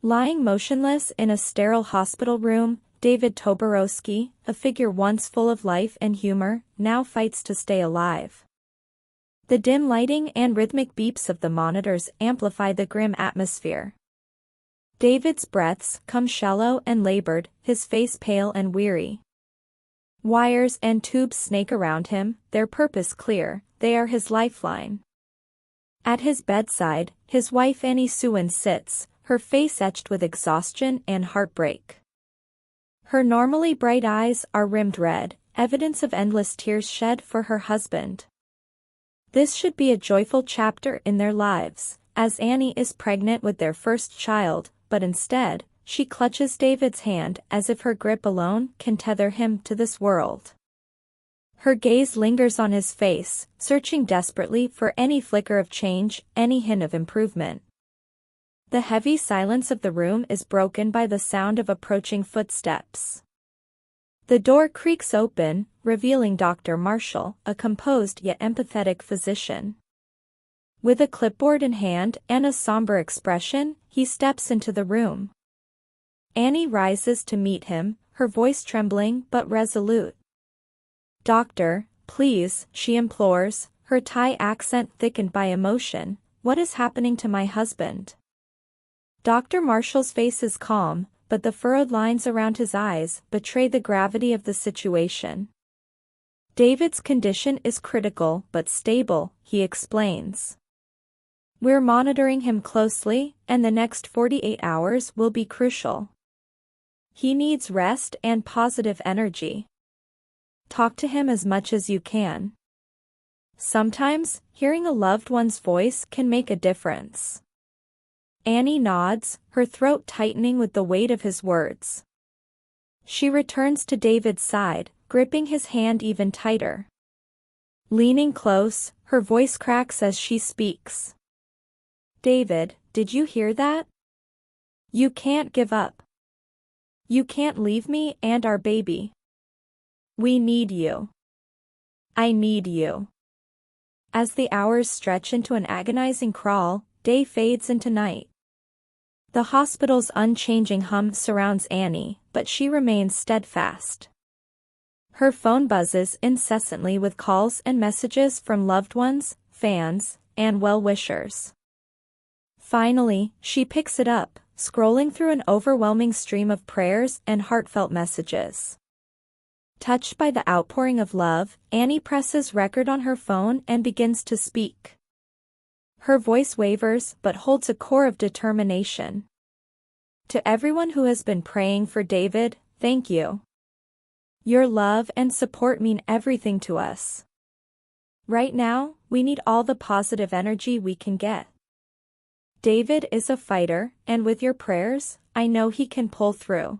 Lying motionless in a sterile hospital room, David Toborowsky, a figure once full of life and humor, now fights to stay alive. The dim lighting and rhythmic beeps of the monitors amplify the grim atmosphere. David's breaths come shallow and labored, his face pale and weary. Wires and tubes snake around him, their purpose clear, they are his lifeline. At his bedside, his wife Annie Suen sits, her face etched with exhaustion and heartbreak. Her normally bright eyes are rimmed red, evidence of endless tears shed for her husband. This should be a joyful chapter in their lives, as Annie is pregnant with their first child, but instead, she clutches David's hand as if her grip alone can tether him to this world. Her gaze lingers on his face, searching desperately for any flicker of change, any hint of improvement. The heavy silence of the room is broken by the sound of approaching footsteps. The door creaks open, revealing Dr. Marshall, a composed yet empathetic physician. With a clipboard in hand and a somber expression, he steps into the room. Annie rises to meet him, her voice trembling but resolute. "Doctor, please," she implores, her Thai accent thickened by emotion, "what is happening to my husband?" Dr. Marshall's face is calm, but the furrowed lines around his eyes betray the gravity of the situation. David's condition is critical but stable, he explains. "We're monitoring him closely, and the next 48 hours will be crucial. He needs rest and positive energy. Talk to him as much as you can. Sometimes, hearing a loved one's voice can make a difference." Annie nods, her throat tightening with the weight of his words. She returns to David's side, gripping his hand even tighter. Leaning close, her voice cracks as she speaks. "David, did you hear that? You can't give up. You can't leave me and our baby. We need you. I need you." As the hours stretch into an agonizing crawl, day fades into night. The hospital's unchanging hum surrounds Annie, but she remains steadfast. Her phone buzzes incessantly with calls and messages from loved ones, fans, and well-wishers. Finally, she picks it up, scrolling through an overwhelming stream of prayers and heartfelt messages. Touched by the outpouring of love, Annie presses record on her phone and begins to speak. Her voice wavers but holds a core of determination. "To everyone who has been praying for David, thank you. Your love and support mean everything to us. Right now, we need all the positive energy we can get. David is a fighter, and with your prayers, I know he can pull through."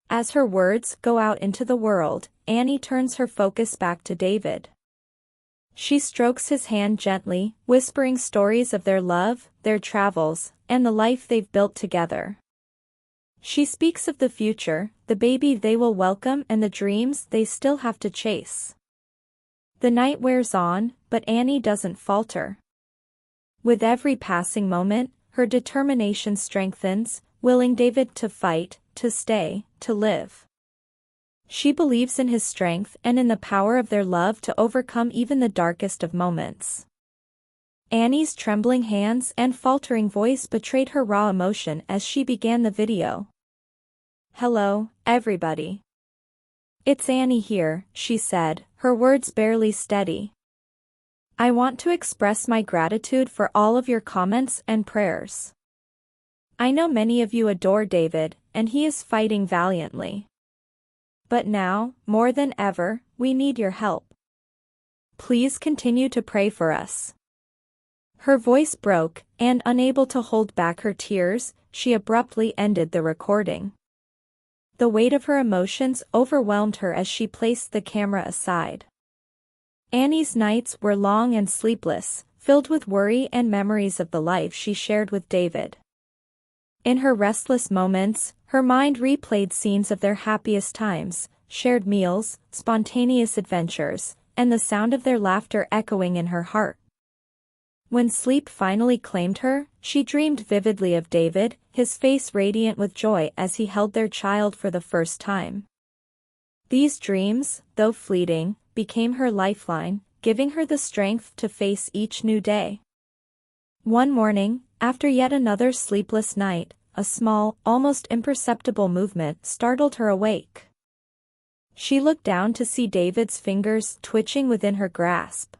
As her words go out into the world, Annie turns her focus back to David. She strokes his hand gently, whispering stories of their love, their travels, and the life they've built together. She speaks of the future, the baby they will welcome and the dreams they still have to chase. The night wears on, but Annie doesn't falter. With every passing moment, her determination strengthens, willing David to fight, to stay, to live. She believes in his strength and in the power of their love to overcome even the darkest of moments. Annie's trembling hands and faltering voice betrayed her raw emotion as she began the video. "Hello, everybody. It's Annie here," she said, her words barely steady. "I want to express my gratitude for all of your comments and prayers. I know many of you adore David, and he is fighting valiantly. But now, more than ever, we need your help. Please continue to pray for us." Her voice broke, and unable to hold back her tears, she abruptly ended the recording. The weight of her emotions overwhelmed her as she placed the camera aside. Annie's nights were long and sleepless, filled with worry and memories of the life she shared with David. In her restless moments, her mind replayed scenes of their happiest times, shared meals, spontaneous adventures, and the sound of their laughter echoing in her heart. When sleep finally claimed her, she dreamed vividly of David, his face radiant with joy as he held their child for the first time. These dreams, though fleeting, became her lifeline, giving her the strength to face each new day. One morning, after yet another sleepless night, a small, almost imperceptible movement startled her awake. She looked down to see David's fingers twitching within her grasp.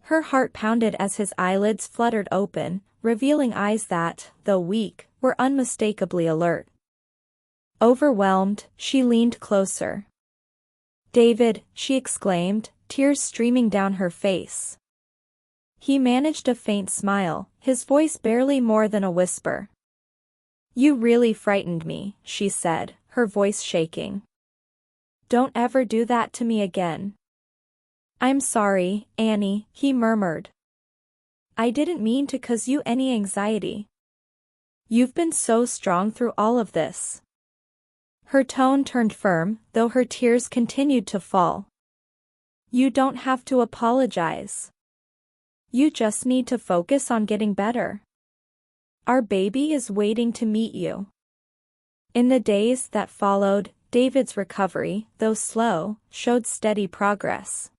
Her heart pounded as his eyelids fluttered open, revealing eyes that, though weak, were unmistakably alert. Overwhelmed, she leaned closer. "David," she exclaimed, tears streaming down her face. He managed a faint smile, his voice barely more than a whisper. "You really frightened me," she said, her voice shaking. "Don't ever do that to me again." "I'm sorry, Annie," he murmured. "I didn't mean to cause you any anxiety. You've been so strong through all of this." Her tone turned firm, though her tears continued to fall. "You don't have to apologize. You just need to focus on getting better. Our baby is waiting to meet you." In the days that followed, David's recovery, though slow, showed steady progress.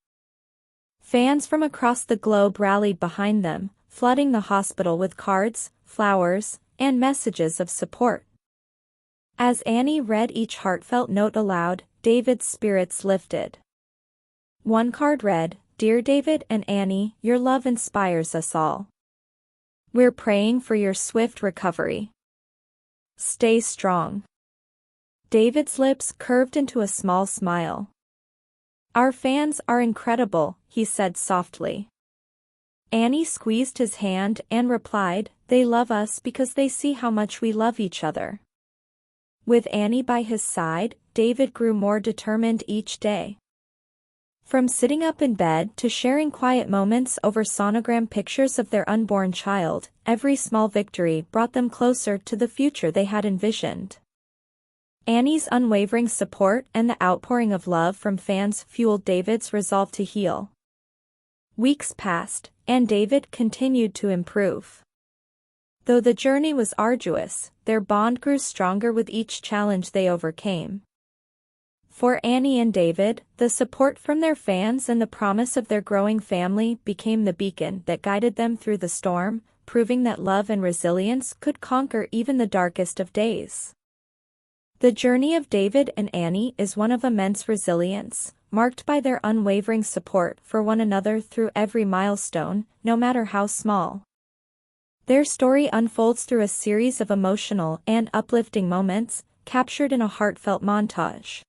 Fans from across the globe rallied behind them, flooding the hospital with cards, flowers, and messages of support. As Annie read each heartfelt note aloud, David's spirits lifted. One card read, "Dear David and Annie, your love inspires us all. We're praying for your swift recovery. Stay strong." David's lips curved into a small smile. "Our fans are incredible," he said softly. Annie squeezed his hand and replied, "They love us because they see how much we love each other." With Annie by his side, David grew more determined each day. From sitting up in bed to sharing quiet moments over sonogram pictures of their unborn child, every small victory brought them closer to the future they had envisioned. Annie's unwavering support and the outpouring of love from fans fueled David's resolve to heal. Weeks passed, and David continued to improve. Though the journey was arduous, their bond grew stronger with each challenge they overcame. For Annie and David, the support from their fans and the promise of their growing family became the beacon that guided them through the storm, proving that love and resilience could conquer even the darkest of days. The journey of David and Annie is one of immense resilience, marked by their unwavering support for one another through every milestone, no matter how small. Their story unfolds through a series of emotional and uplifting moments, captured in a heartfelt montage.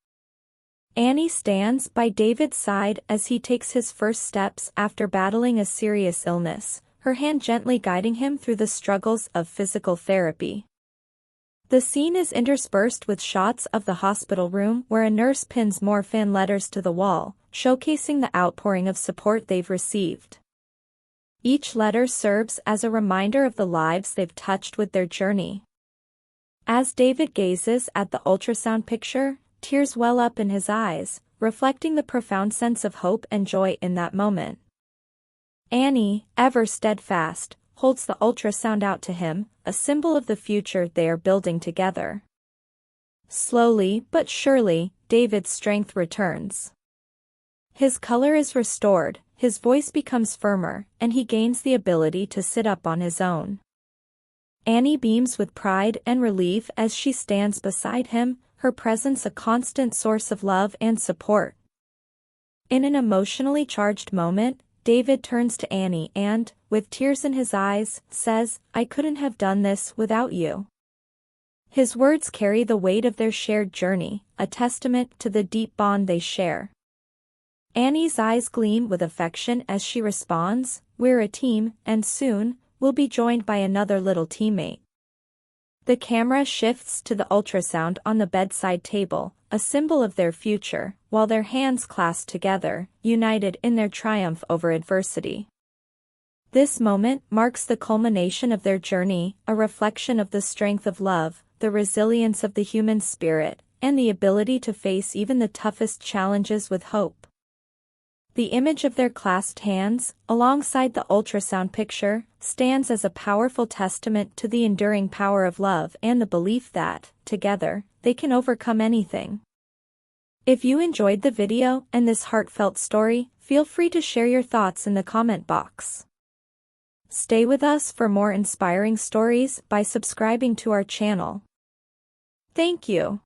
Annie stands by David's side as he takes his first steps after battling a serious illness, her hand gently guiding him through the struggles of physical therapy. The scene is interspersed with shots of the hospital room where a nurse pins more fan letters to the wall, showcasing the outpouring of support they've received. Each letter serves as a reminder of the lives they've touched with their journey. As David gazes at the ultrasound picture, tears well up in his eyes, reflecting the profound sense of hope and joy in that moment. Annie, ever steadfast, holds the ultrasound out to him, a symbol of the future they are building together. Slowly but surely, David's strength returns. His color is restored, his voice becomes firmer, and he gains the ability to sit up on his own. Annie beams with pride and relief as she stands beside him, her presence a constant source of love and support. In an emotionally charged moment, David turns to Annie and, with tears in his eyes, says, "I couldn't have done this without you." His words carry the weight of their shared journey, a testament to the deep bond they share. Annie's eyes gleam with affection as she responds, "We're a team, and soon, we'll be joined by another little teammate." The camera shifts to the ultrasound on the bedside table, a symbol of their future, while their hands clasp together, united in their triumph over adversity. This moment marks the culmination of their journey, a reflection of the strength of love, the resilience of the human spirit, and the ability to face even the toughest challenges with hope. The image of their clasped hands, alongside the ultrasound picture, stands as a powerful testament to the enduring power of love and the belief that, together, they can overcome anything. If you enjoyed the video and this heartfelt story, feel free to share your thoughts in the comment box. Stay with us for more inspiring stories by subscribing to our channel. Thank you.